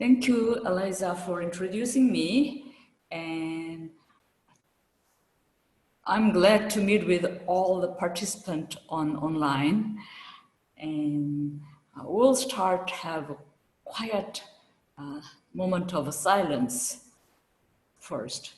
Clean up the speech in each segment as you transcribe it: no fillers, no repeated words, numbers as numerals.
Thank you, Eliza, for introducing me. And I'm glad to meet with all the participants online. And we'll start have a quiet moment of silence first.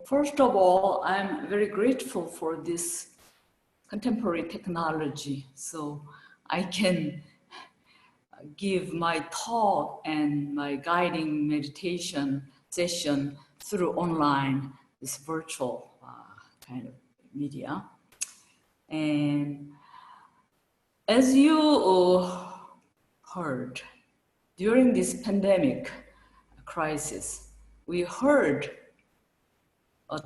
First of all, I'm very grateful for this contemporary technology, so I can give my talk and my guiding meditation session through online, this virtual kind of media. And as you heard, during this pandemic crisis, we heard a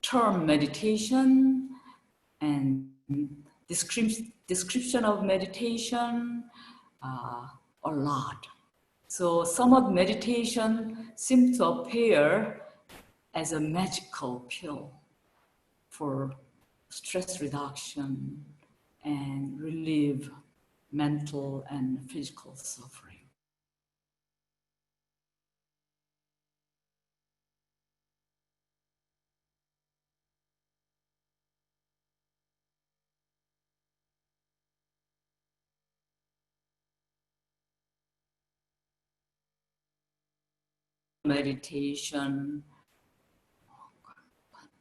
term meditation and description of meditation a lot. So some of meditation seems to appear as a magical pill for stress reduction and relieve mental and physical suffering. Meditation,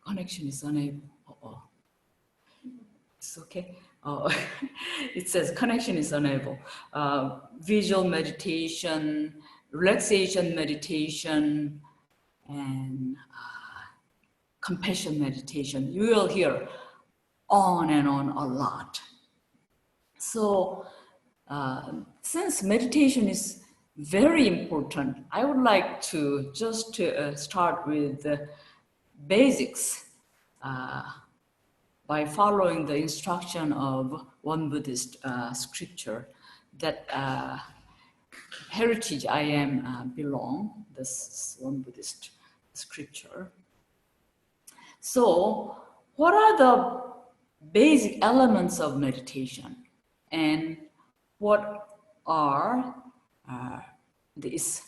connection is unable. It's okay. It says connection is unable. Visual meditation, relaxation meditation, and compassion meditation. You will hear on and on a lot. So since meditation is very important, I would like to just start with the basics by following the instruction of Won Buddhist scripture that heritage I am belong, this Won Buddhist scripture. So what are the basic elements of meditation and what are this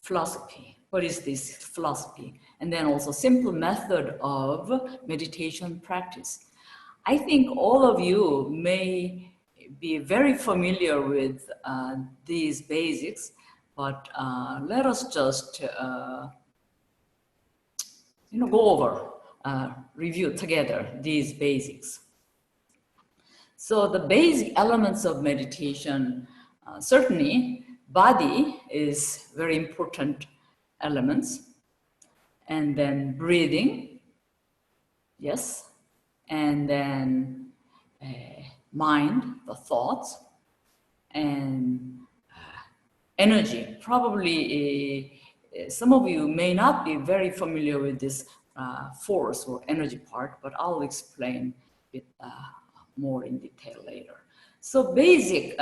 philosophy? What is this philosophy? And then also simple method of meditation practice. I think all of you may be very familiar with these basics, but let us just go over, review together these basics. So the basic elements of meditation, certainly body is very important elements, and then breathing, yes, and then mind, the thoughts, and energy. Probably some of you may not be very familiar with this force or energy part, but I'll explain it more in detail later. So basic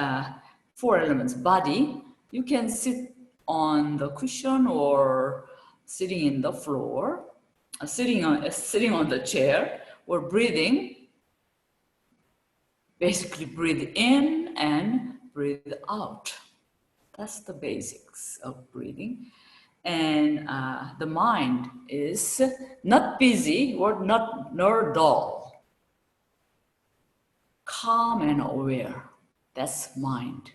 4 elements. Body, you can sit on the cushion or sitting in the floor, sitting on the chair, or breathing. Basically breathe in and breathe out. That's the basics of breathing. And the mind is not busy or nor dull. Calm and aware. That's mind.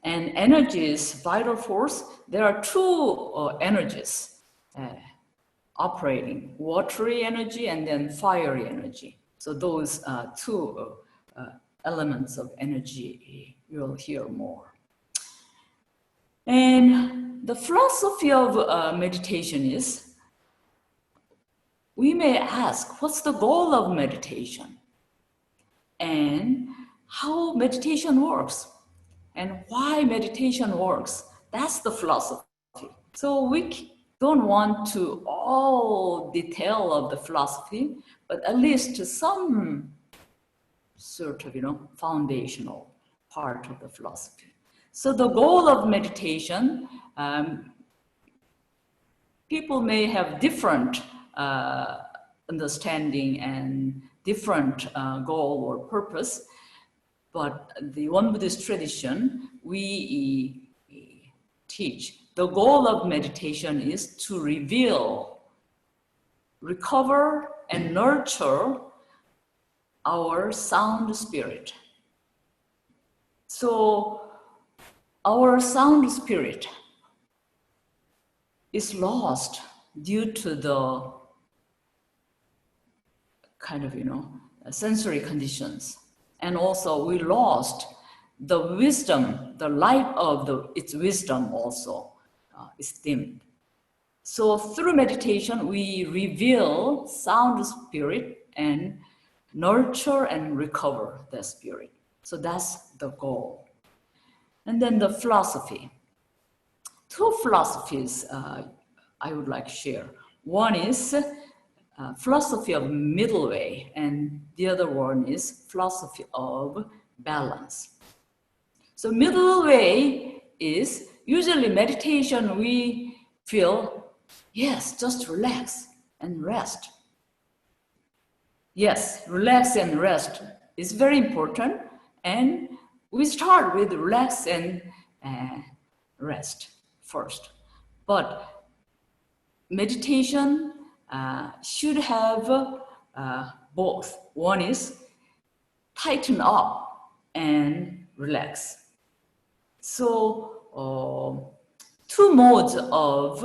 And energies, vital force, there are 2 energies operating, watery energy and then fiery energy. So those 2 elements of energy you'll hear more. And the philosophy of meditation is, we may ask, what's the goal of meditation? And how meditation works? And why meditation works? That's the philosophy. So we don't want to all detail of the philosophy, but at least some sort of, foundational part of the philosophy. So the goal of meditation, people may have different understanding and different goal or purpose, but the Won Buddhist tradition, we teach the goal of meditation is to reveal, recover, and nurture our sound spirit. So our sound spirit is lost due to the kind of, sensory conditions. And also we lost the wisdom, the light of its wisdom also is dimmed. So through meditation, we reveal sound spirit and nurture and recover the spirit. So that's the goal. And then the philosophy. 2 philosophies I would like to share. One is philosophy of middle way, and the other one is philosophy of balance. So middle way is usually meditation, we feel, yes, just relax and rest. Yes, relax and rest is very important, and we start with relax and rest first. But meditation should have both. One is tighten up and relax. So 2 modes of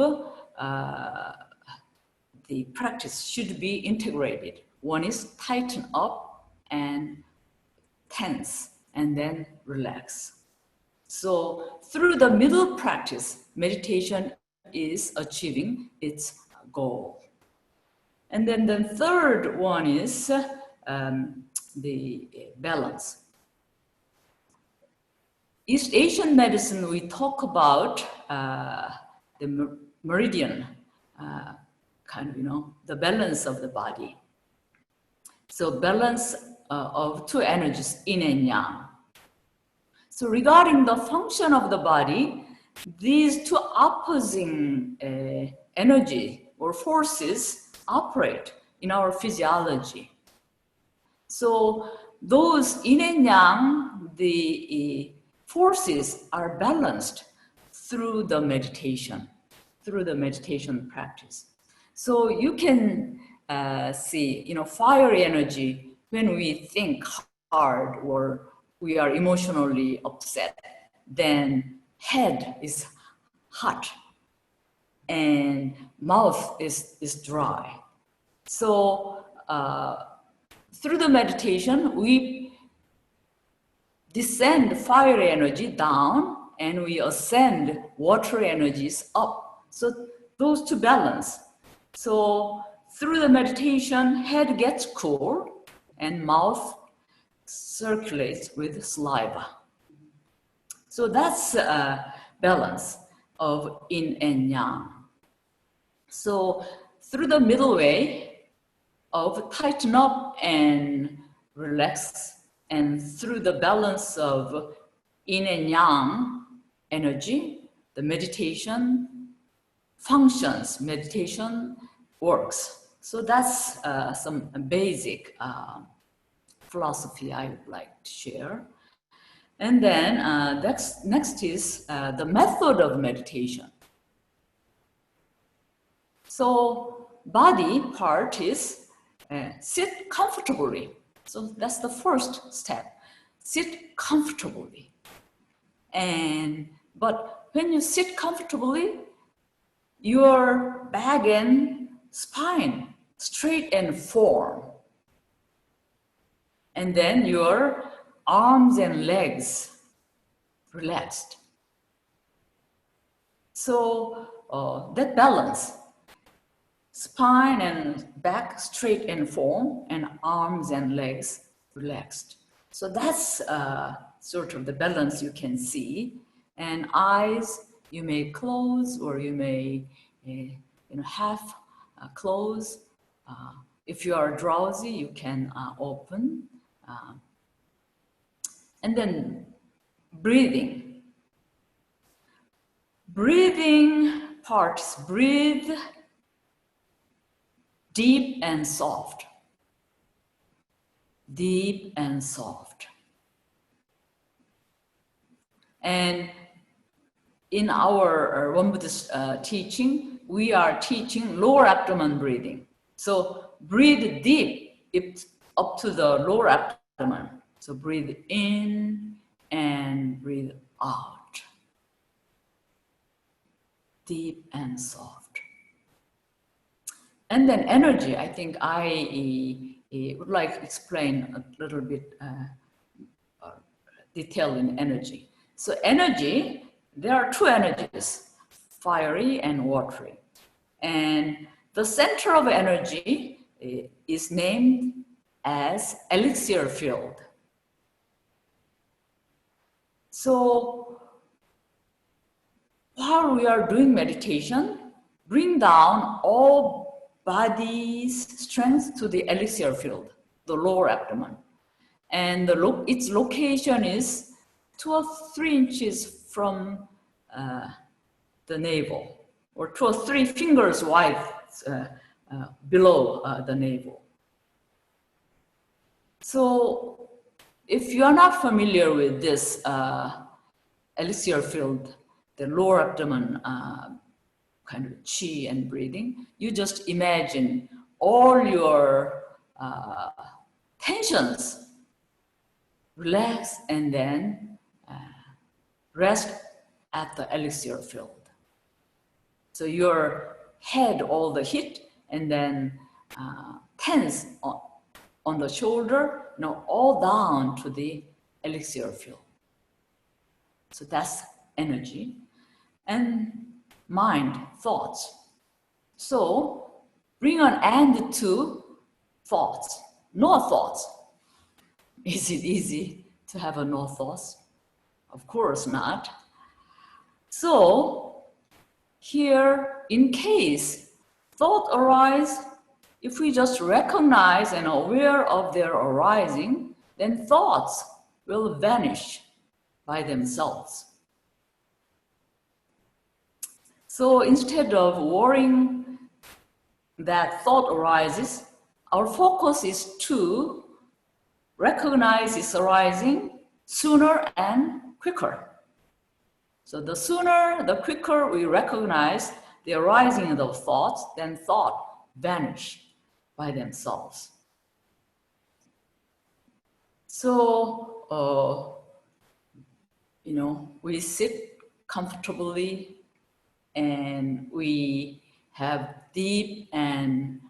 the practice should be integrated. One is tighten up and tense and then relax. So through the middle practice, meditation is achieving its goal. And then the third one is the balance. East Asian medicine, we talk about the meridian, the balance of the body. So balance of 2 energies, yin and yang. So regarding the function of the body, these 2 opposing energy or forces operate in our physiology. So those yin and yang, the forces are balanced through the meditation practice. So you can see, fiery energy when we think hard or we are emotionally upset, then head is hot and and mouth is dry. So through the meditation, we descend fire energy down and we ascend water energies up. So those two balance. So through the meditation, head gets cool and mouth circulates with saliva. So that's a balance of yin and yang. So through the middle way of tighten up and relax, and through the balance of yin and yang energy, the meditation functions, meditation works. So that's some basic philosophy I would like to share. And then next is the method of meditation. So body part is sit comfortably. So that's the first step. Sit comfortably. But when you sit comfortably, your back and spine straight and firm. And then your arms and legs relaxed. So that balance, spine and back straight and firm, and arms and legs relaxed. So that's sort of the balance you can see. And eyes, you may close or you may half close. If you are drowsy, you can open. And then breathing. Breathing parts, breathe deep and soft. Deep and soft. And in our Won Buddhist teaching, we are teaching lower abdomen breathing. So breathe deep up to the lower abdomen. So breathe in and breathe out. Deep and soft. And then energy, I think I would like to explain a little bit detail in energy. So energy, there are two energies, fiery and watery. And the center of energy is named as Elixir Field. So while we are doing meditation, bring down all body's strength to the Elixir Field, the lower abdomen. And its location is 2 or 3 inches from the navel, or 2 or 3 fingers wide below the navel. So if you are not familiar with this Elixir Field, the lower abdomen kind of chi and breathing, you just imagine all your tensions relax and then rest at the Elixir Field. So your head, all the heat, and then tense on the shoulder, all down to the Elixir Field. So that's energy. And mind, thoughts. So bring an end to thoughts. No thoughts. Is it easy to have a no thoughts? Of course not. So here, in case thought arise, if we just recognize and aware of their arising, then thoughts will vanish by themselves. So instead of worrying that thought arises, our focus is to recognize its arising sooner and quicker. So the sooner, the quicker we recognize the arising of those thoughts, then thought vanish by themselves. So, we sit comfortably and we have deep and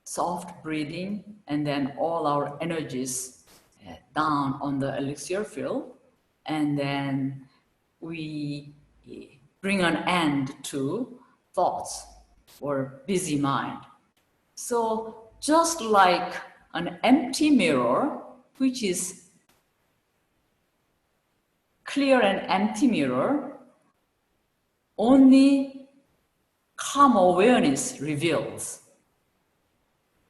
soft breathing, and then all our energies down on the elixir field, and then we bring an end to thoughts or busy mind. So just like an empty mirror, which is clear and empty mirror, only calm awareness reveals.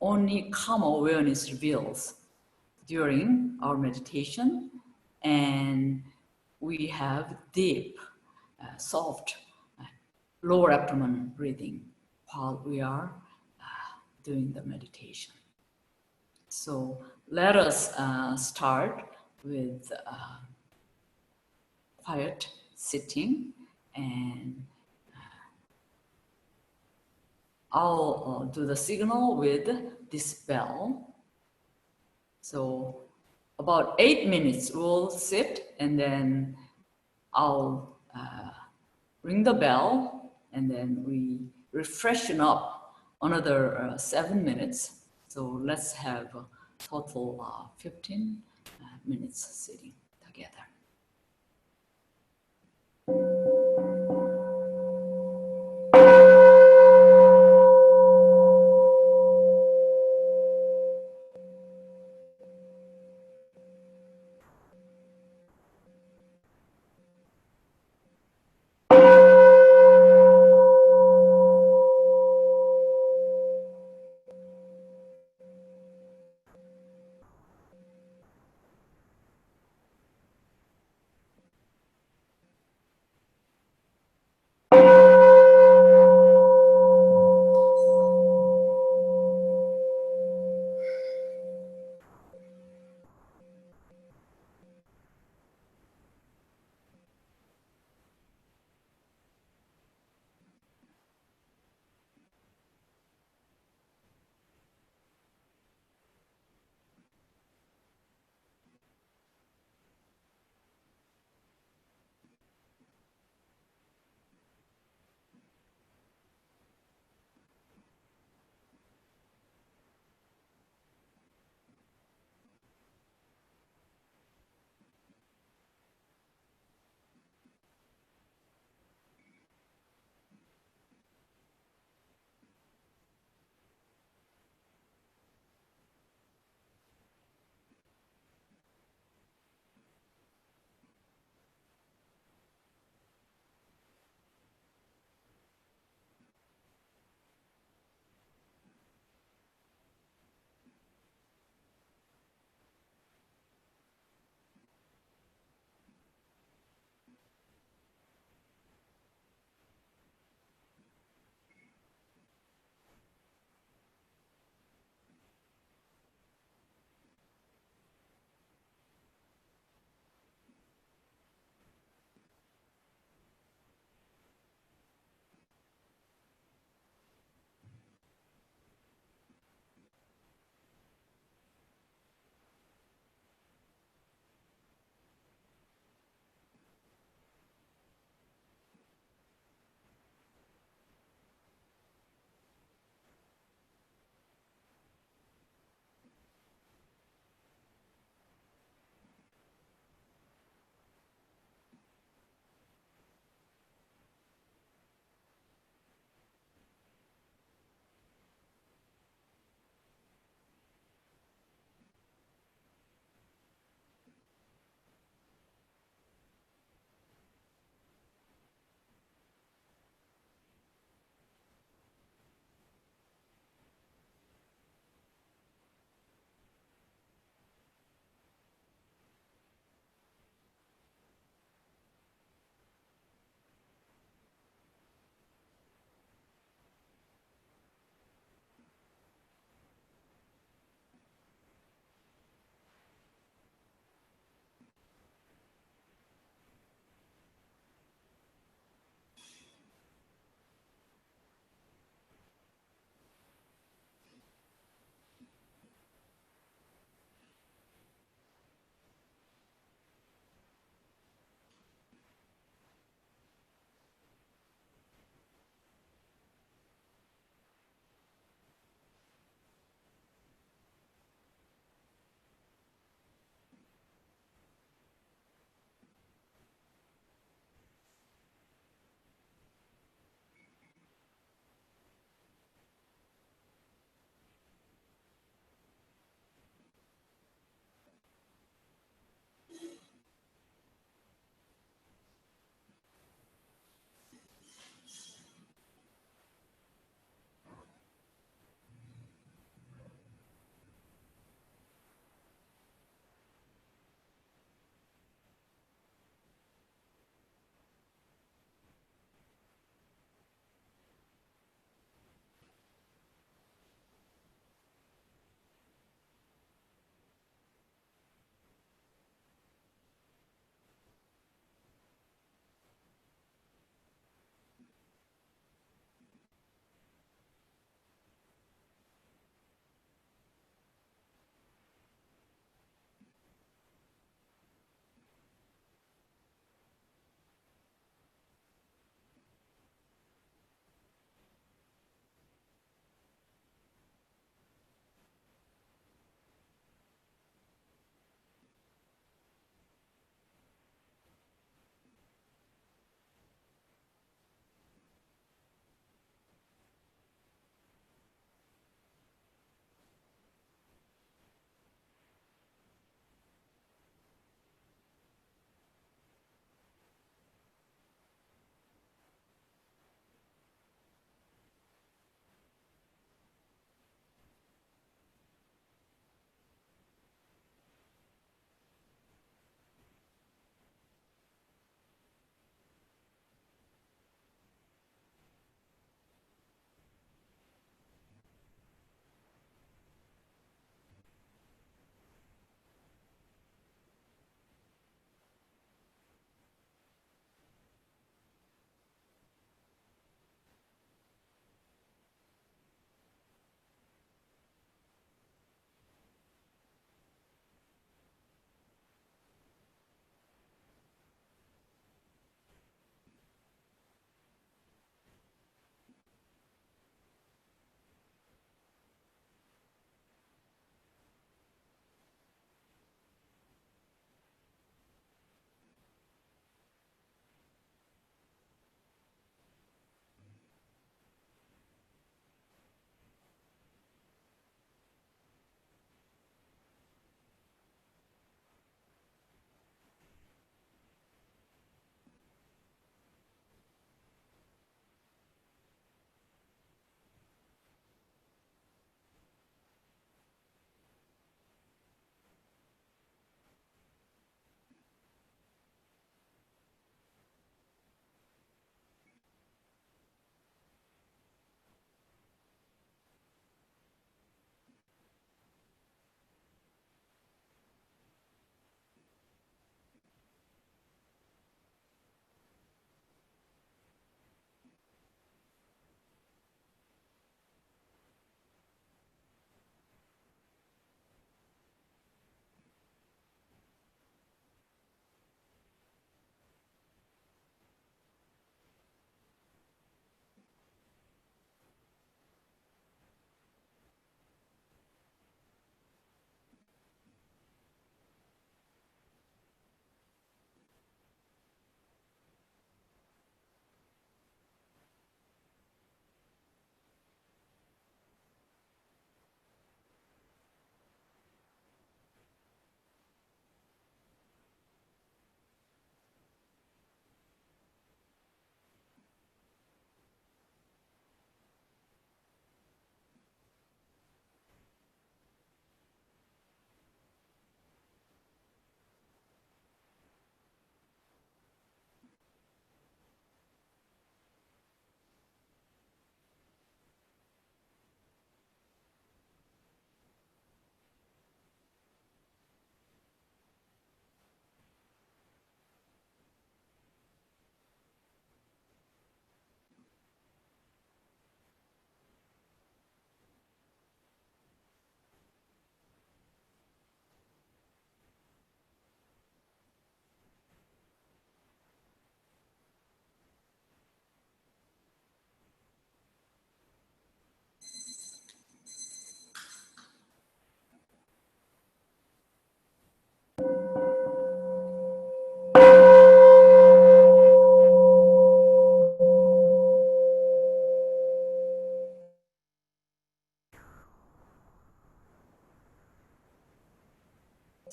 Only calm awareness reveals during our meditation, and we have deep, soft, lower abdomen breathing while we are doing the meditation. So let us start with quiet sitting, and I'll do the signal with this bell. So about 8 minutes we'll sit, and then I'll ring the bell, and then we refreshen up another 7 minutes. So let's have a total 15 minutes sitting together.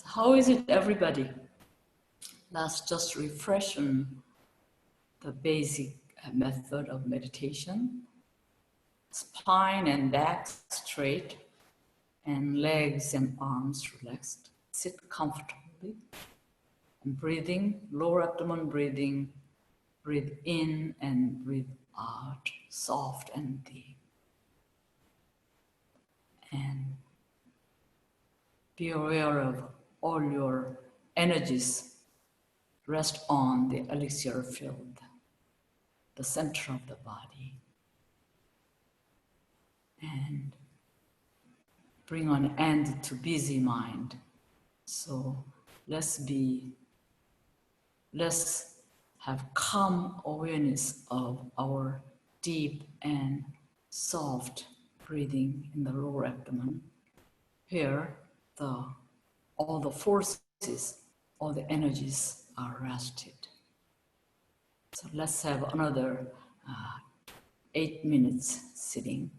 How is it, everybody? Let's just refresh on the basic method of meditation. Spine and back straight, and legs and arms relaxed. Sit comfortably. And breathing, lower abdomen breathing. Breathe in and breathe out, soft and deep. And be aware of all your energies rest on the Elixir Field, the center of the body. And bring an end to busy mind. So let's have calm awareness of our deep and soft breathing in the lower abdomen. Here, all the forces, all the energies are rested. So let's have another 8 minutes sitting.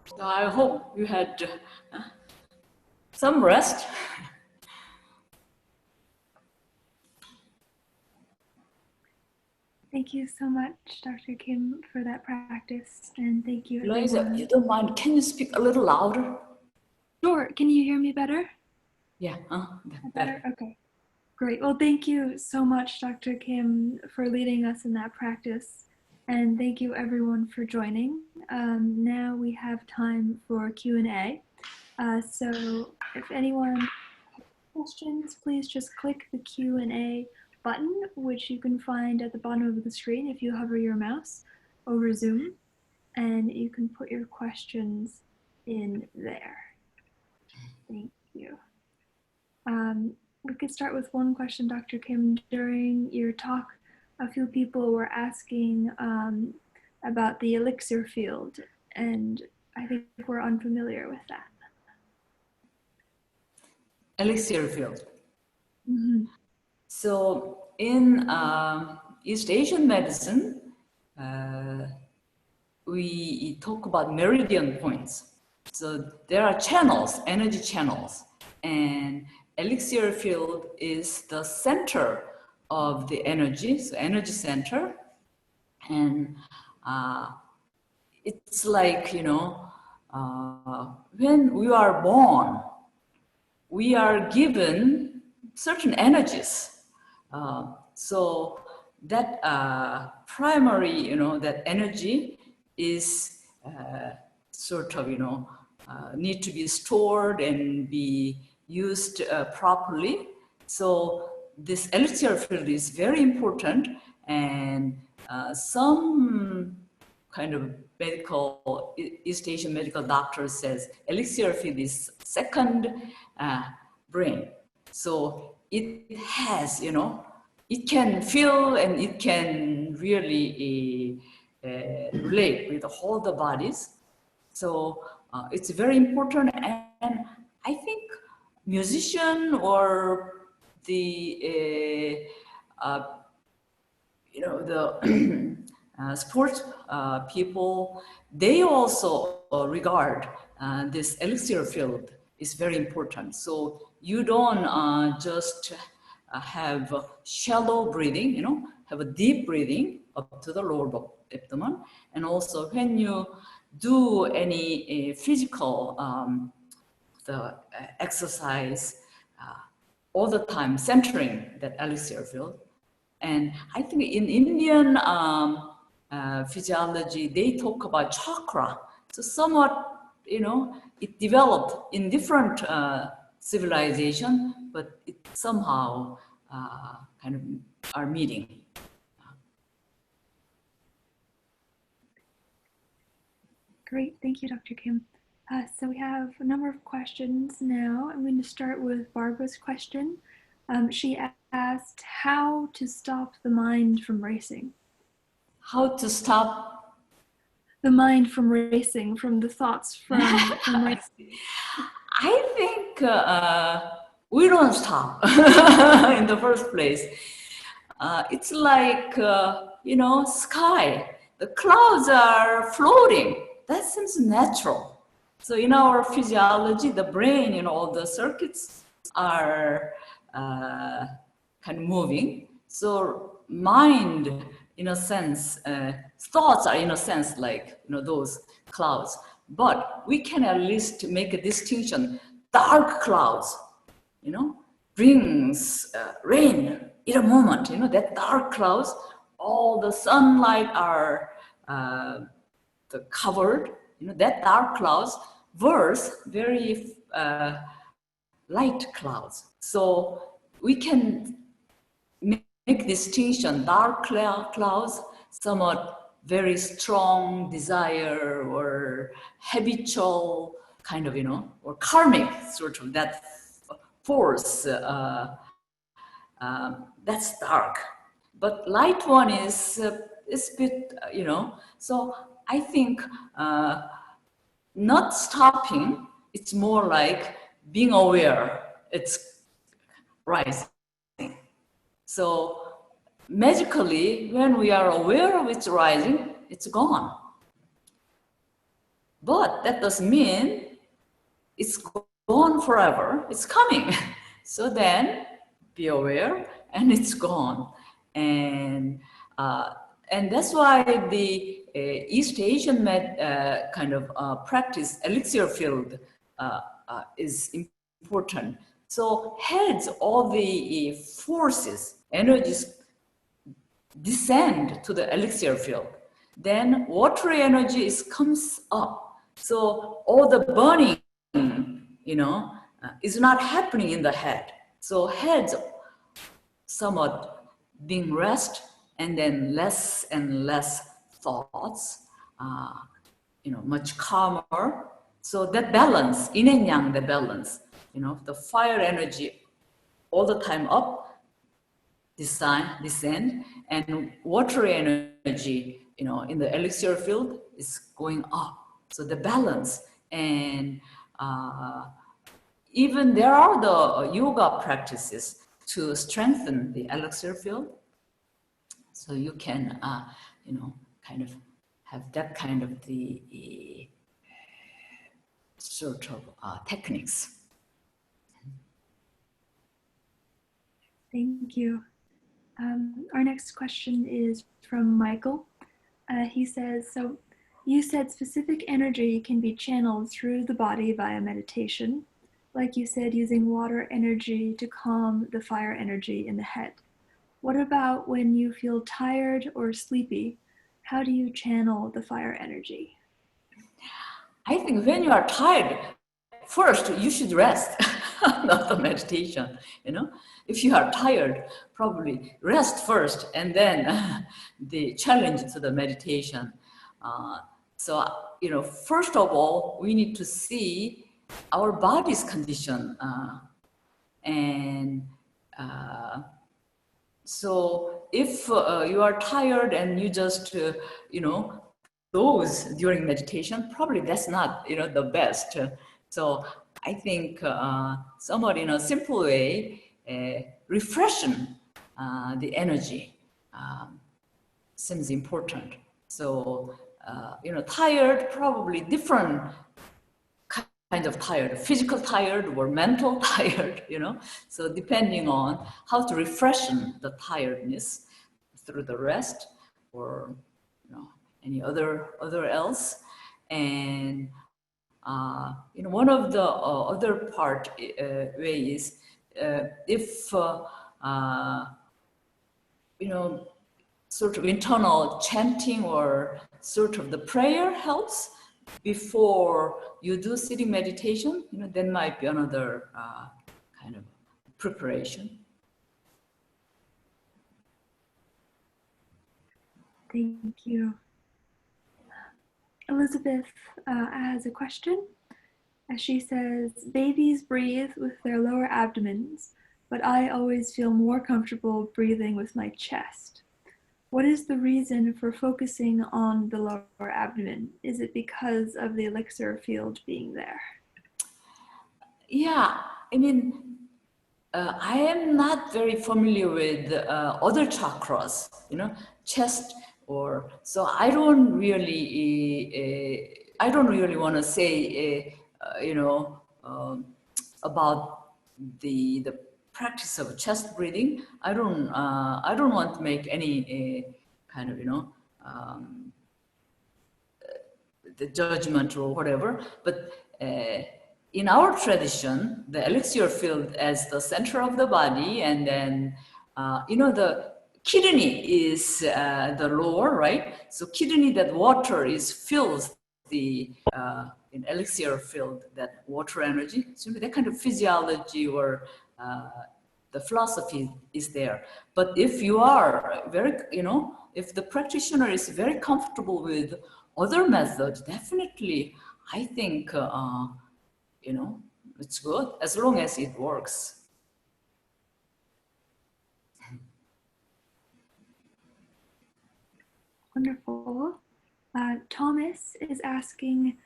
So I hope you had some rest. Thank you so much, Dr. Kim, for that practice, and thank you, Eliza, everyone. if you don't mind, can you speak a little louder? Sure. Can you hear me better? Yeah, Better? Okay. Great. Well, thank you so much, Dr. Kim, for leading us in that practice. And thank you, everyone, for joining. Now we have time for Q&A. So if anyone has questions, please just click the Q&A button, which you can find at the bottom of the screen if you hover your mouse over Zoom. And you can put your questions in there. Thank you. We could start with one question, Dr. Kim. During your talk, a few people were asking about the Elixir Field, and I think we're unfamiliar with that. Elixir Field. Mm-hmm. So in East Asian medicine, we talk about meridian points. So there are channels, energy channels, and Elixir Field is the center of the energy, so energy center. And it's like, when we are born, we are given certain energies. So that primary, that energy is sort of, need to be stored and be used properly. So this elixir field is very important, and some kind of East Asian medical doctor says elixir field is second brain. So it has, it can feel and it can really relate with all the bodies. So it's very important, and I think musician or the the sports people, they also regard this elixir field is very important. So you don't just have shallow breathing, have a deep breathing up to the lower abdomen. And also when you do any physical the exercise, all the time centering that elixir field. And I think in Indian physiology, they talk about chakra. So somewhat, it developed in different civilization, but it somehow kind of are meeting. Great, thank you, Dr. Kim. So we have a number of questions now. I'm going to start with Barbara's question. She asked how to stop the mind from racing. How to stop the mind from racing, from the thoughts from racing? I think we don't stop in the first place. It's like, sky. The clouds are floating. That seems natural. So in our physiology, the brain, all the circuits are kind of moving. So mind, in a sense, thoughts are in a sense like, those clouds. But we can at least make a distinction. Dark clouds, brings rain in a moment, that dark clouds, all the sunlight are covered, that dark clouds versus very light clouds. So we can make distinction, dark clouds, somewhat very strong desire or habitual kind of, or karmic sort of that force, that's dark. But light one is a bit, so I think not stopping, it's more like being aware, it's rising. So magically, when we are aware of its rising, it's gone. But that doesn't mean it's gone forever. It's coming. So then be aware, and it's gone. And that's why the East Asian kind of practice, Elixir Field, is important. So heads, all the forces, energies descend to the elixir field. Then watery energy comes up. So all the burning, is not happening in the head. So heads somewhat being rest, and then less and less thoughts, much calmer. So that balance, yin and yang, the balance, the fire energy all the time up, descend, and watery energy, in the elixir field is going up. So the balance, and even there are the yoga practices to strengthen the elixir field. So you can, kind of have that kind of the sort of techniques. Thank you. Our next question is from Michael. He says, so you said specific energy can be channeled through the body via meditation, like you said, using water energy to calm the fire energy in the head. What about when you feel tired or sleepy? How do you channel the fire energy? I think when you are tired, first you should rest, not the meditation, If you are tired, probably rest first, and then the challenge to the meditation. So, first of all, we need to see our body's condition. So if you are tired and you just, doze during meditation, probably that's not, the best. So I think somewhat in a simple way, refreshing the energy seems important. So, tired, probably different kind of tired, physical tired or mental tired, So depending on how to refreshen the tiredness through the rest or, any other else. And, one of the other part ways, if, sort of internal chanting or sort of the prayer helps before you do sitting meditation, there might be another kind of preparation. Thank you. Elizabeth has a question. She says, babies breathe with their lower abdomens, but I always feel more comfortable breathing with my chest. What is the reason for focusing on the lower abdomen? Is it because of the elixir field being there? Yeah, I mean, I am not very familiar with other chakras, chest so I don't really want to say, about the practice of chest breathing. I don't want to make any kind of, the judgment or whatever, but in our tradition, the elixir field as the center of the body, and then, the kidney is the lower, right? So kidney, that water fills the in elixir field, that water energy. So that kind of physiology or the philosophy is there. But if you are very, if the practitioner is very comfortable with other methods, definitely, I think, it's good as long as it works. Wonderful. Thomas is asking,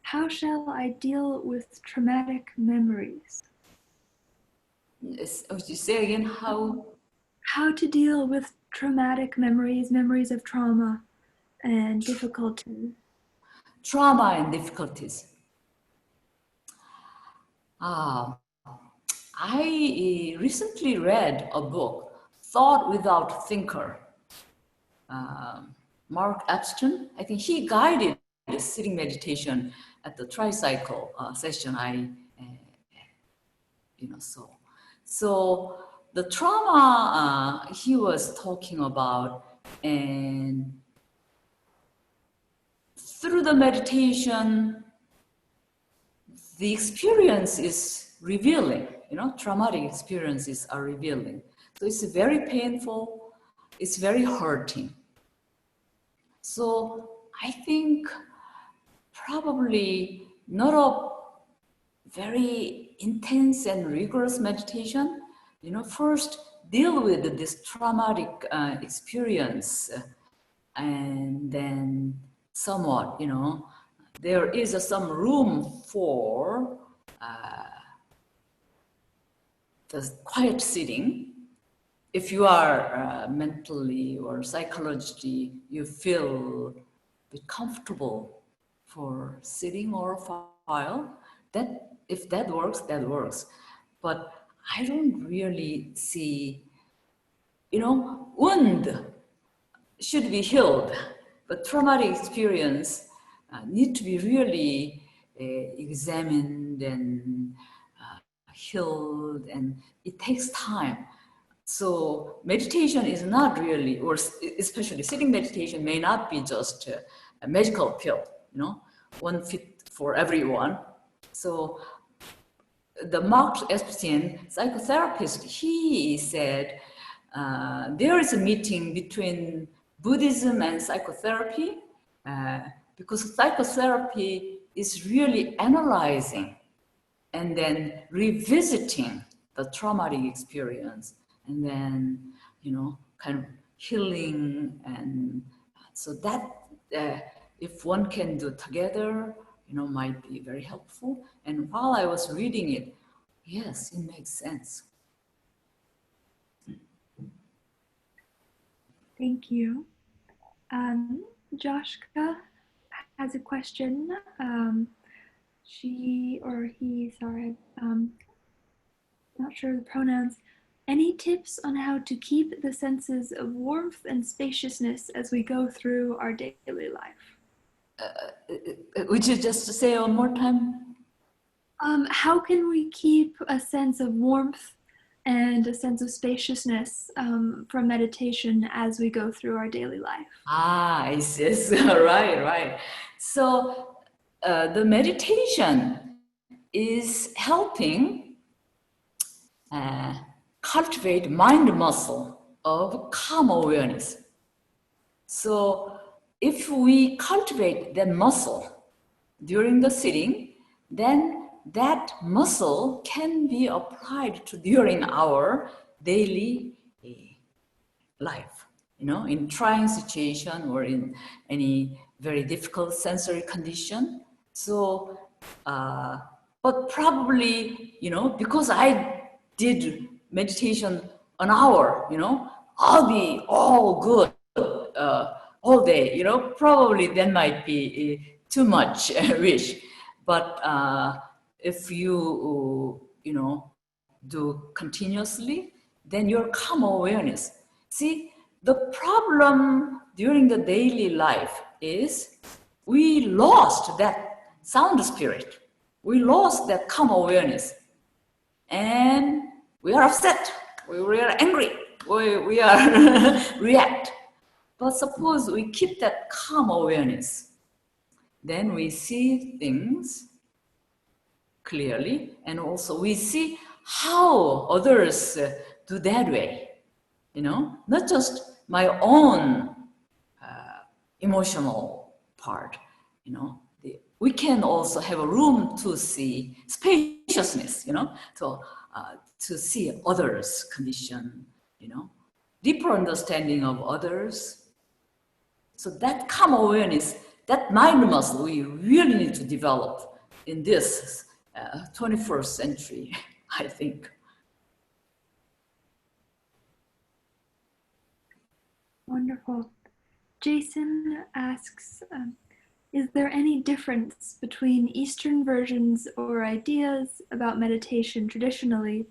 how shall I deal with traumatic memories? Oh, you say again, how? How to deal with traumatic memories of trauma and difficulty. trauma and difficulties. I recently read a book, Thought Without Thinker. Mark Epstein, I think he guided the sitting meditation at the Tricycle session I saw. So the trauma he was talking about, and through the meditation, the experience is revealing, traumatic experiences are revealing. So it's very painful, it's very hurting. So I think probably not a very intense and rigorous meditation, first deal with this traumatic experience, and then somewhat, there is some room for the quiet sitting. If you are mentally or psychologically, you feel a bit comfortable for sitting or a while, that if that works, that works. But I don't really see, wound should be healed, but traumatic experience need to be really examined and healed, and it takes time. So meditation is not really, or especially sitting meditation may not be just a magical pill, one fit for everyone. So the Mark Epstein psychotherapist, he said there is a meeting between Buddhism and psychotherapy, because psychotherapy is really analyzing and then revisiting the traumatic experience, and then, kind of healing. And so that if one can do together, might be very helpful. And while I was reading it, yes, it makes sense. Thank you. Joshka has a question. She or he, sorry, not sure the pronouns. Any tips on how to keep the senses of warmth and spaciousness as we go through our daily life? Would you just say one more time? How can we keep a sense of warmth and a sense of spaciousness from meditation as we go through our daily life? I see. Right. So the meditation is helping cultivate mind muscle of calm awareness. So if we cultivate that muscle during the sitting, then that muscle can be applied to during our daily life, in trying situation or in any very difficult sensory condition. So, but probably, because I did meditation an hour, I'll be all good all day, probably that might be too much wish. But if you, do continuously, then your calm awareness. See, the problem during the daily life is we lost that sound spirit. We lost that calm awareness. And we are upset. We are angry. We are react. But suppose we keep that calm awareness, then we see things clearly, and also we see how others do that way, not just my own emotional part, we can also have a room to see spaciousness, to see others' condition, deeper understanding of others. So that calm awareness, that mind muscle, we really need to develop in this 21st century, I think. Wonderful. Jason asks, is there any difference between Eastern versions or ideas about meditation traditionally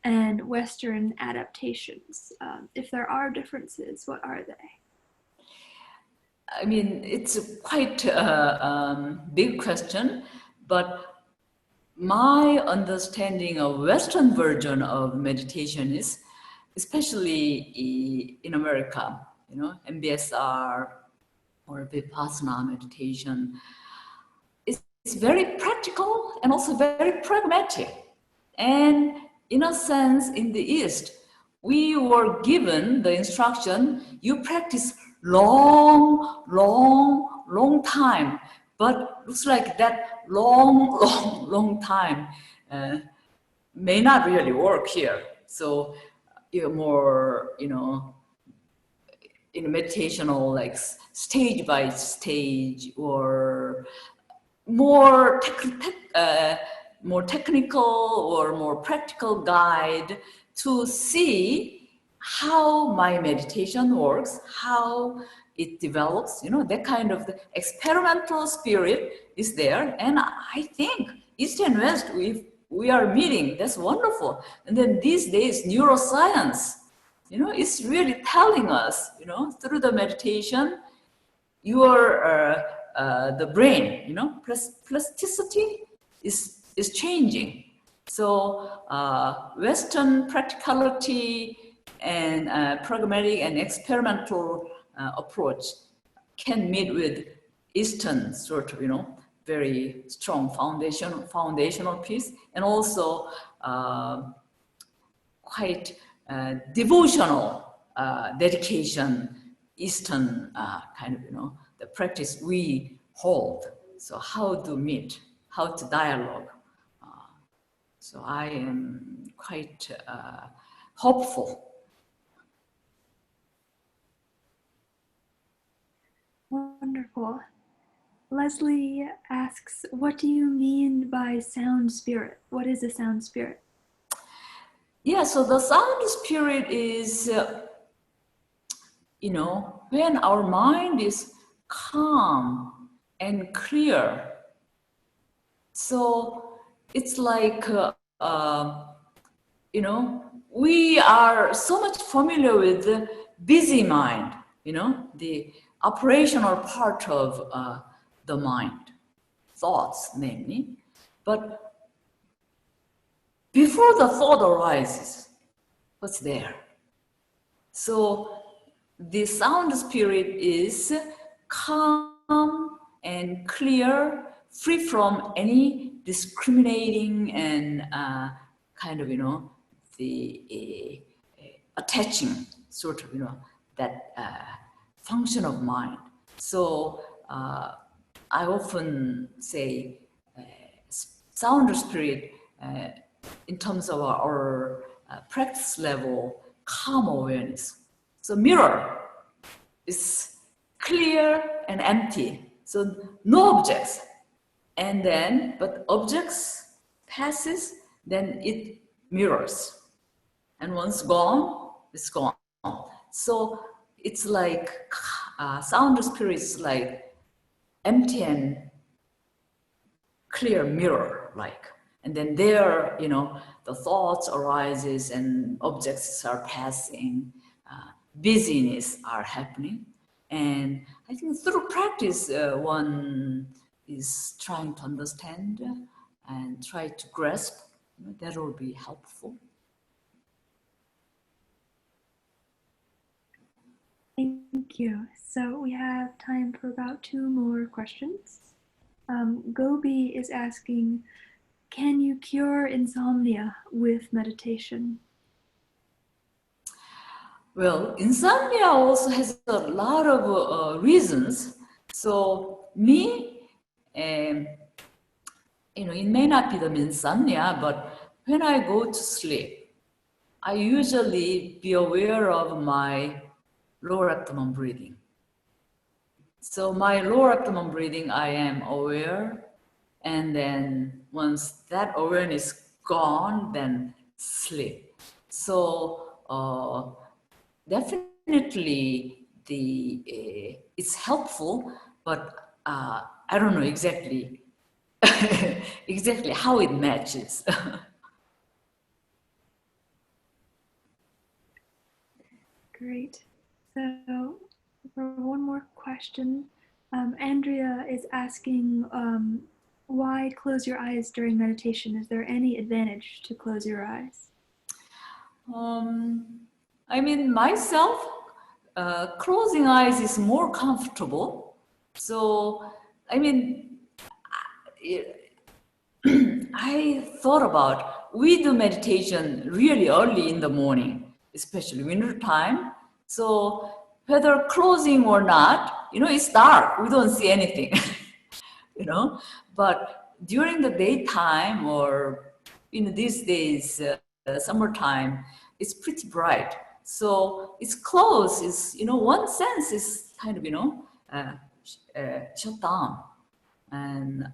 and Western adaptations? If there are differences, what are they? I mean, it's a quite big question, but my understanding of Western version of meditation is, especially in America, you know, MBSR or Vipassana meditation, it's very practical and also very pragmatic. And in a sense, in the East, we were given the instruction, you practice long time, but looks like that long time may not really work here. So you're more, you know, in meditational, like stage by stage, or more more technical or more practical guide to see how my meditation works, how it develops, you know, that kind of the experimental spirit is there. And I think East and West, we are meeting, that's wonderful. And then these days, neuroscience, you know, it's really telling us, you know, through the meditation, your the brain, you know, plasticity is changing. So Western practicality and pragmatic and experimental approach can meet with Eastern sort of, you know, very strong foundational piece, and also quite devotional dedication, Eastern kind of, you know, the practice we hold. So how to meet, how to dialogue. So I am quite hopeful. Wonderful. Leslie asks, what do you mean by sound spirit? What is a sound spirit? Yeah, so the sound spirit is, you know, when our mind is calm and clear. So it's like, you know, we are so much familiar with the busy mind, you know, the operational part of the mind, thoughts namely. But before the thought arises, what's there? So the sound spirit is calm and clear, free from any discriminating and kind of, you know, the attaching sort of, you know, that function of mind. So I often say sound spirit in terms of our practice level, calm awareness. So mirror is clear and empty. So no objects. And then, but objects passes, then it mirrors. And once gone, it's gone. So it's like sound spirit is like empty and clear mirror, like. And then there, you know, the thoughts arises and objects are passing, busyness are happening. And I think through practice, one is trying to understand and try to grasp. You know, that will be helpful. Thank you. So we have time for about 2 more questions. Gobi is asking, can you cure insomnia with meditation? Well, insomnia also has a lot of reasons. So me, you know, it may not be the insomnia, but when I go to sleep, I usually be aware of my lower abdomen breathing. So my lower abdomen breathing, I am aware. And then once that awareness gone, then sleep. So definitely it's helpful, but I don't know exactly exactly how it matches. Great. So for one more question, Andrea is asking, why close your eyes during meditation? Is there any advantage to close your eyes? I mean, myself, closing eyes is more comfortable. So, I mean, I thought about, we do meditation really early in the morning, especially winter time. So whether closing or not, it's dark. We don't see anything, But during the daytime or these days, summertime, it's pretty bright. So it's closed. Is one sense is kind of shut down. And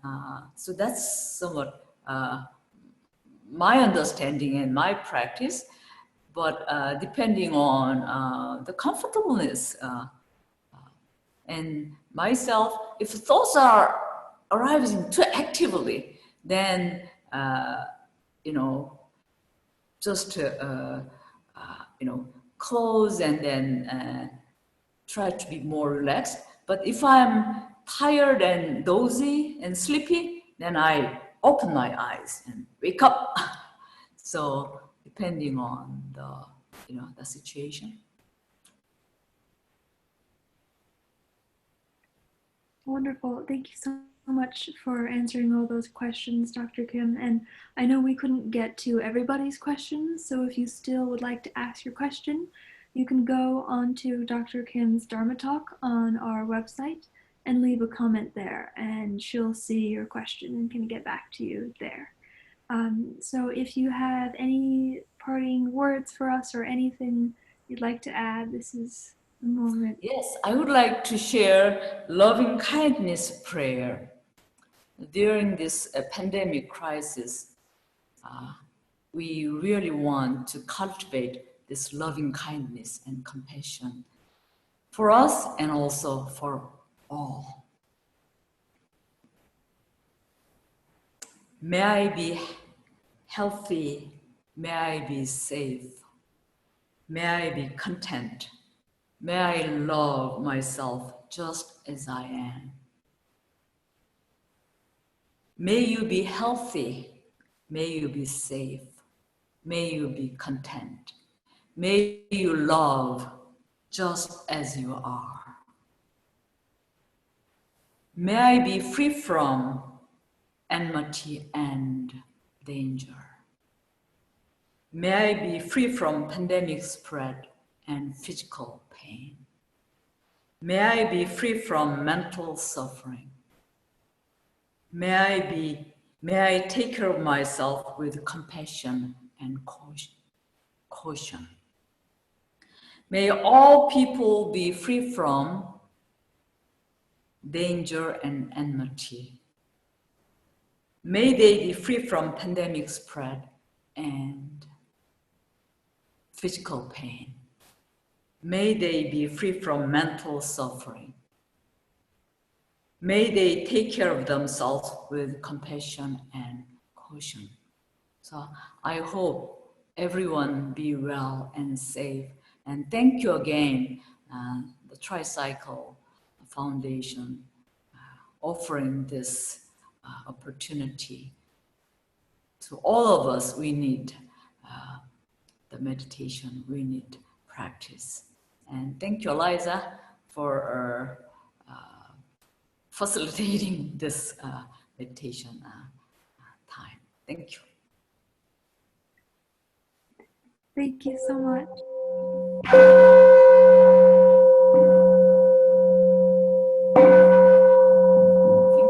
so that's somewhat my understanding and my practice, but depending on the comfortableness and myself, if thoughts are arising too actively, then just close and then try to be more relaxed. But if I'm tired and dozy and sleepy, then I open my eyes and wake up. So depending on the situation. Wonderful. Thank you so much for answering all those questions, Dr. Kim. And I know we couldn't get to everybody's questions, so if you still would like to ask your question, you can go onto Dr. Kim's Dharma Talk on our website and leave a comment there, and she'll see your question and can get back to you there. So if you have any parting words for us or anything you'd like to add, this is the moment. Yes, I would like to share loving kindness prayer. During this pandemic crisis, we really want to cultivate this loving kindness and compassion for us and also for all. May I be healthy, may I be safe, may I be content, may I love myself just as I am. May you be healthy, may you be safe, may you be content, may you love just as you are. May I be free from enmity and danger. May I be free from pandemic spread and physical pain. May I be free from mental suffering. May I take care of myself with compassion and caution. May all people be free from danger and enmity. May they be free from pandemic spread and physical pain. May they be free from mental suffering. May they take care of themselves with compassion and caution. So I hope everyone be well and safe. And thank you again, the Tricycle Foundation, offering this opportunity to all of us. We need the meditation, we need practice. And thank you, Eliza, for facilitating this meditation time. Thank you. Thank you so much. Thank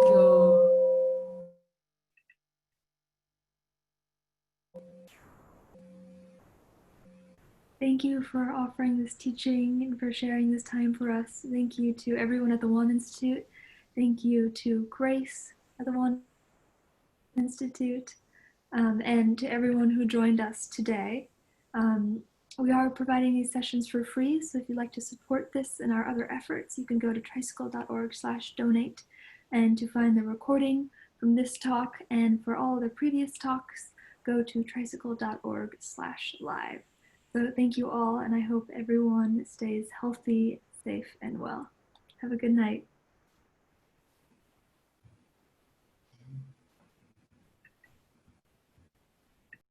you. Thank you for offering this teaching and for sharing this time for us. Thank you to everyone at the Won Institute. Thank you to Grace at the Won Institute, and to everyone who joined us today. We are providing these sessions for free, so if you'd like to support this and our other efforts, you can go to tricycle.org/donate And to find the recording from this talk and for all the previous talks, go to tricycle.org/live. So thank you all, and I hope everyone stays healthy, safe, and well. Have a good night.